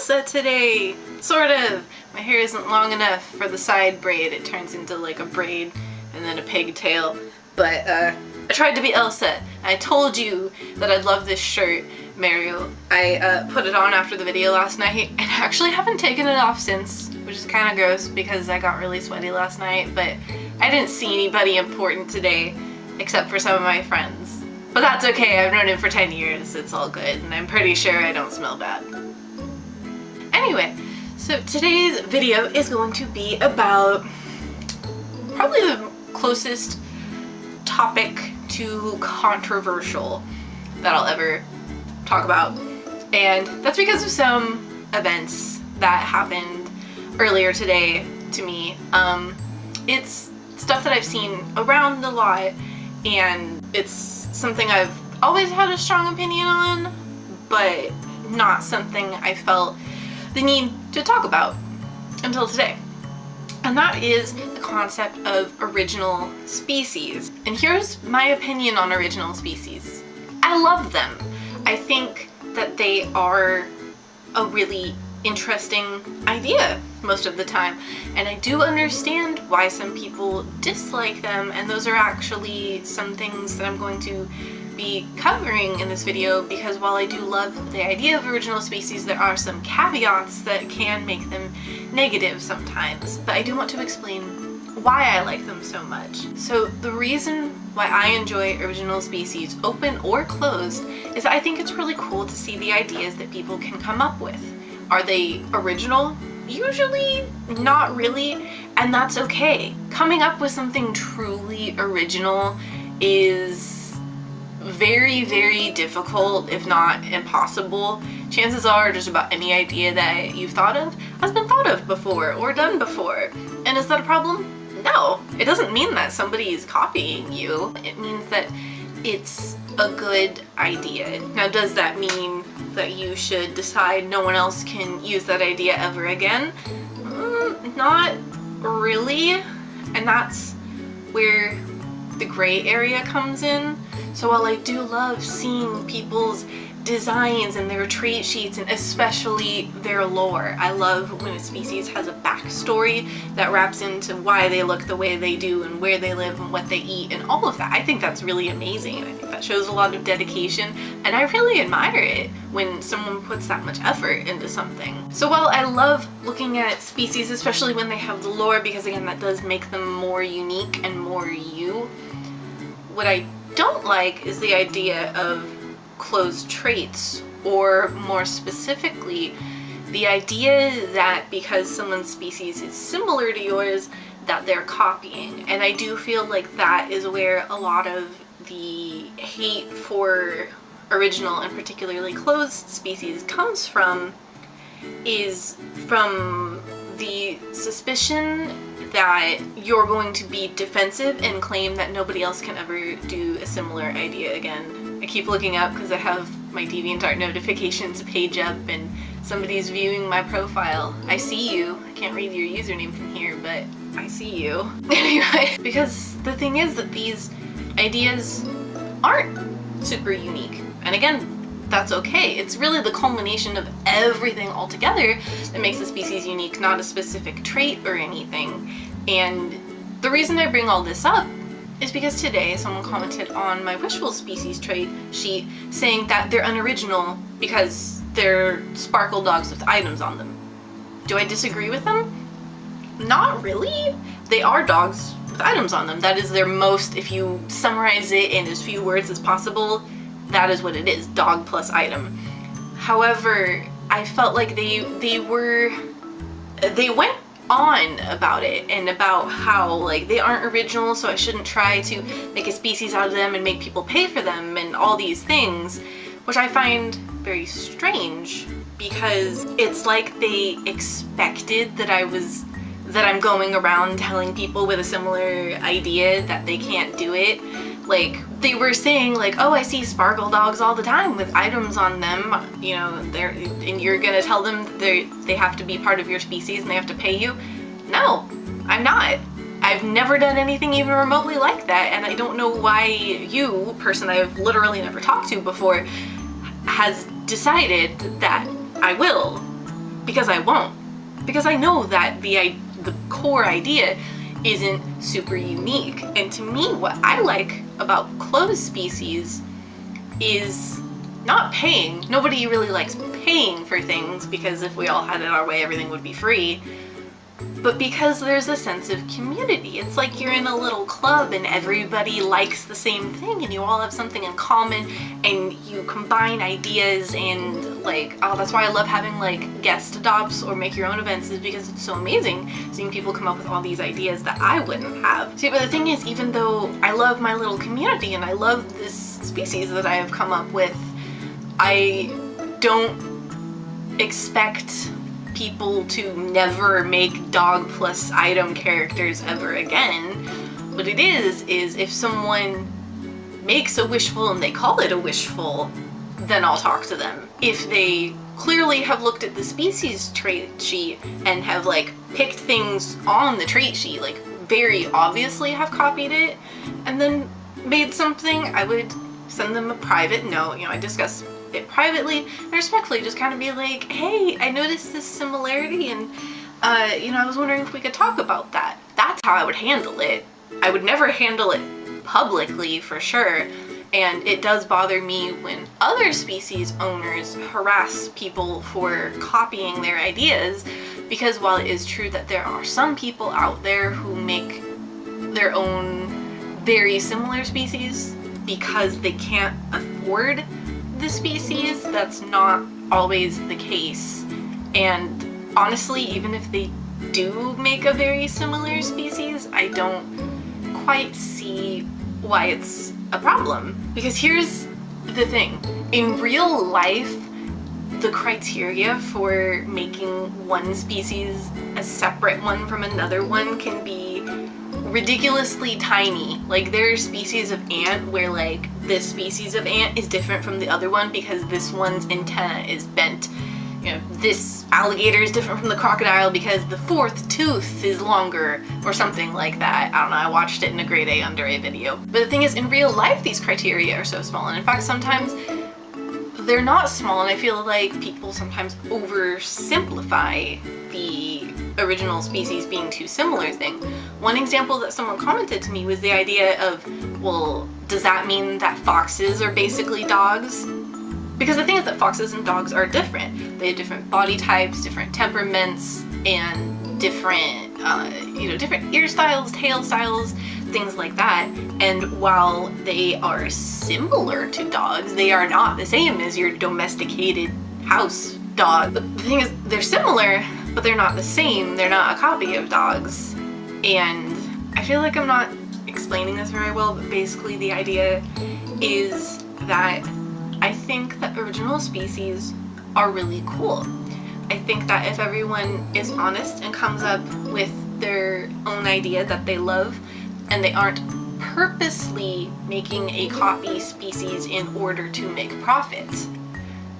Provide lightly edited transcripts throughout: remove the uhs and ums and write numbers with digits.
Elsa today, sort of. My hair isn't long enough for the side braid. It turns into like a braid and then a pigtail. But I tried to be Elsa. I told you that I'd love this shirt, Mario. I put it on after the video last night and I actually haven't taken it off since, which is kind of gross because I got really sweaty last night, but I didn't see anybody important today except for some of my friends. But that's okay, I've known him for 10 years, it's all good, and I'm pretty sure I don't smell bad. Anyway, so today's video is going to be about probably the closest topic to controversial that I'll ever talk about. And that's because of some events that happened earlier today to me. It's stuff that I've seen around a lot, and it's something I've always had a strong opinion on, but not something I felt the need to talk about until today. And that is the concept of original species. And here's my opinion on original species. I love them. I think that they are a really interesting idea most of the time, and I do understand why some people dislike them, and those are actually some things that I'm going to be covering in this video, because while I do love the idea of original species, there are some caveats that can make them negative sometimes, but I do want to explain why I like them so much. So the reason why I enjoy original species, open or closed, is that I think it's really cool to see the ideas that people can come up with. Are they original? Usually not really, and that's okay. Coming up with something truly original is very, very difficult, if not impossible. Chances are just about any idea that you've thought of has been thought of before or done before. And is that a problem? No. It doesn't mean that somebody is copying you. It means that it's a good idea. Now, does that mean that you should decide no one else can use that idea ever again? Not really. And that's where the gray area comes in. So while I do love seeing people's designs and their trait sheets, and especially their lore, I love when a species has a backstory that wraps into why they look the way they do and where they live and what they eat and all of that. I think that's really amazing, and I think that shows a lot of dedication, and I really admire it when someone puts that much effort into something. So while I love looking at species, especially when they have the lore, because again, that does make them more unique and more you, what I don't like is the idea of closed traits, or more specifically, the idea that because someone's species is similar to yours, that they're copying. And I do feel like that is where a lot of the hate for original and particularly closed species comes from, is from the suspicion that you're going to be defensive and claim that nobody else can ever do a similar idea again. I keep looking up because I have my DeviantArt notifications page up and somebody's viewing my profile. I see you. I can't read your username from here, but I see you. Anyway, because the thing is that these ideas aren't super unique. And again, that's okay. It's really the culmination of everything all together that makes a species unique, not a specific trait or anything. And the reason I bring all this up is because today someone commented on my wishful species trait sheet saying that they're unoriginal because they're sparkle dogs with items on them. Do I disagree with them? Not really. They are dogs with items on them. That is their most, if you summarize it in as few words as possible, that is what it is, dog plus item. However, I felt like they went on about it and about how like they aren't original, so I shouldn't try to make a species out of them and make people pay for them and all these things, which I find very strange, because it's like they expected that I'm going around telling people with a similar idea that they can't do it. Like, they were saying like, oh, I see sparkle dogs all the time with items on them, you know, and you're gonna tell them they have to be part of your species and they have to pay you? No, I'm not. I've never done anything even remotely like that, and I don't know why you, person I've literally never talked to before, has decided that I will. because I won't. Because I know that the core idea isn't super unique. And to me, what I like about closed species is not paying. Nobody really likes paying for things, because if we all had it our way, everything would be free. But because there's a sense of community. It's like you're in a little club and everybody likes the same thing and you all have something in common and you combine ideas, and like, oh, that's why I love having like guest adopts or make your own events, is because it's so amazing seeing people come up with all these ideas that I wouldn't have. See, but the thing is, even though I love my little community and I love this species that I have come up with, I don't expect people to never make dog plus item characters ever again. What it is if someone makes a wishful and they call it a wishful, then I'll talk to them. If they clearly have looked at the species trait sheet and have like picked things on the trait sheet, like very obviously have copied it and then made something, I would send them a private note. I discuss it privately and respectfully, just kind of be like, hey, I noticed this similarity and I was wondering if we could talk about that. That's how I would handle it. I would never handle it publicly, for sure. And it does bother me when other species owners harass people for copying their ideas, because while it is true that there are some people out there who make their own very similar species because they can't afford the species, that's not always the case. And honestly, even if they do make a very similar species, I don't quite see why it's a problem. Because here's the thing. In real life, the criteria for making one species a separate one from another one can be ridiculously tiny. Like, there are species of ant where like this species of ant is different from the other one because this one's antenna is bent. This alligator is different from the crocodile because the fourth tooth is longer, or something like that. I don't know, I watched it in a grade A under A video. But the thing is, in real life, these criteria are so small, and in fact, sometimes they're not small, and I feel like people sometimes oversimplify the original species being too similar thing. One example that someone commented to me was the idea of, well, does that mean that foxes are basically dogs? Because the thing is that foxes and dogs are different. They have different body types, different temperaments, and different, different ear styles, tail styles, things like that. And while they are similar to dogs, they are not the same as your domesticated house dog. The thing is, they're similar, but they're not the same. They're not a copy of dogs. And I feel like I'm not explaining this very well, but basically the idea is that I think that original species are really cool. I think that if everyone is honest and comes up with their own idea that they love, and they aren't purposely making a copy species in order to make profit,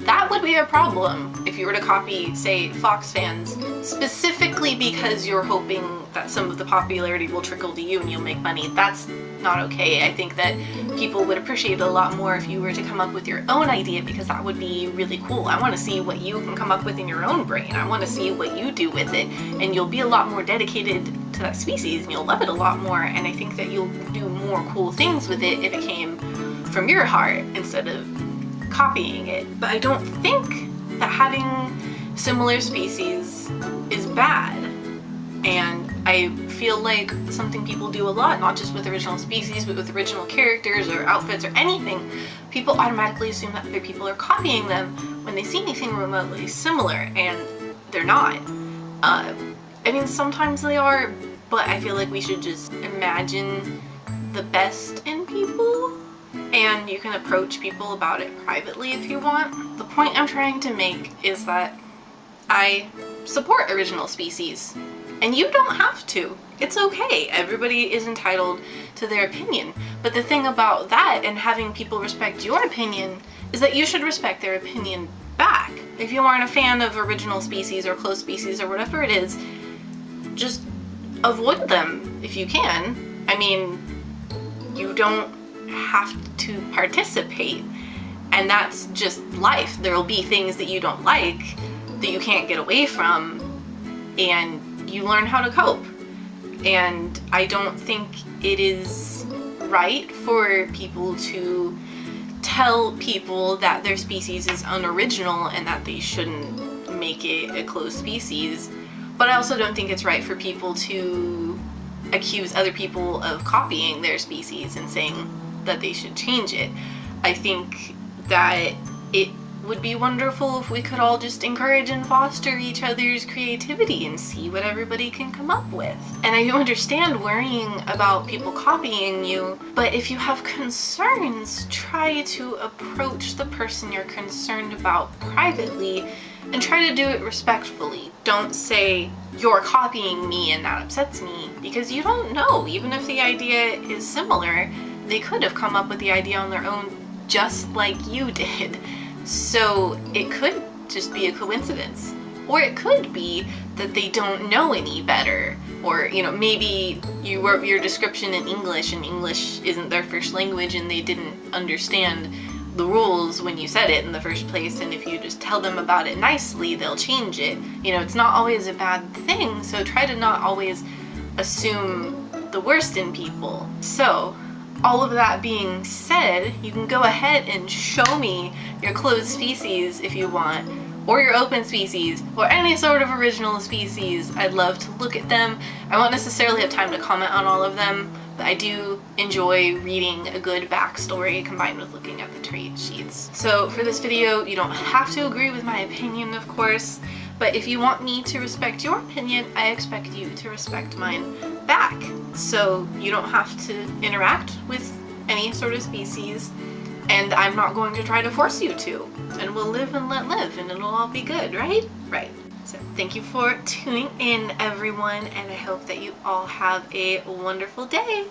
that would be a problem if you were to copy, say, fox fans, specifically because you're hoping that some of the popularity will trickle to you and you'll make money. That's not okay. I think that people would appreciate it a lot more if you were to come up with your own idea, because that would be really cool. I want to see what you can come up with in your own brain. I want to see what you do with it, and you'll be a lot more dedicated to that species and you'll love it a lot more, and I think that you'll do more cool things with it if it came from your heart instead of copying it. But I don't think that having similar species is bad. And I feel like something people do a lot, not just with original species, but with original characters or outfits or anything, people automatically assume that other people are copying them when they see anything remotely similar, and they're not. I mean, sometimes they are, but I feel like we should just imagine the best in people, and you can approach people about it privately if you want. The point I'm trying to make is that I support original species, and you don't have to. It's okay. Everybody is entitled to their opinion. But the thing about that and having people respect your opinion is that you should respect their opinion back. If you aren't a fan of original species or closed species or whatever it is, just avoid them if you can. I mean, you don't have to participate, and that's just life. There will be things that you don't like. that you can't get away from, and you learn how to cope. And I don't think it is right for people to tell people that their species is unoriginal and that they shouldn't make it a closed species. But I also don't think it's right for people to accuse other people of copying their species and saying that they should change it. I think that it would be wonderful if we could all just encourage and foster each other's creativity and see what everybody can come up with. And I do understand worrying about people copying you, but if you have concerns, try to approach the person you're concerned about privately and try to do it respectfully. Don't say, "You're copying me and that upsets me," because you don't know. Even if the idea is similar, they could have come up with the idea on their own just like you did. So it could just be a coincidence. Or it could be that they don't know any better. Or, maybe you wrote your description in English and English isn't their first language and they didn't understand the rules when you said it in the first place, and if you just tell them about it nicely, they'll change it. It's not always a bad thing, so try to not always assume the worst in people. So, all of that being said, you can go ahead and show me your closed species if you want, or your open species, or any sort of original species. I'd love to look at them. I won't necessarily have time to comment on all of them, but I do enjoy reading a good backstory combined with looking at the trait sheets. So for this video, you don't have to agree with my opinion, of course, but if you want me to respect your opinion, I expect you to respect mine back. So you don't have to interact with any sort of species, and I'm not going to try to force you to. And we'll live and let live, and it'll all be good, right? Right. So thank you for tuning in, everyone, and I hope that you all have a wonderful day.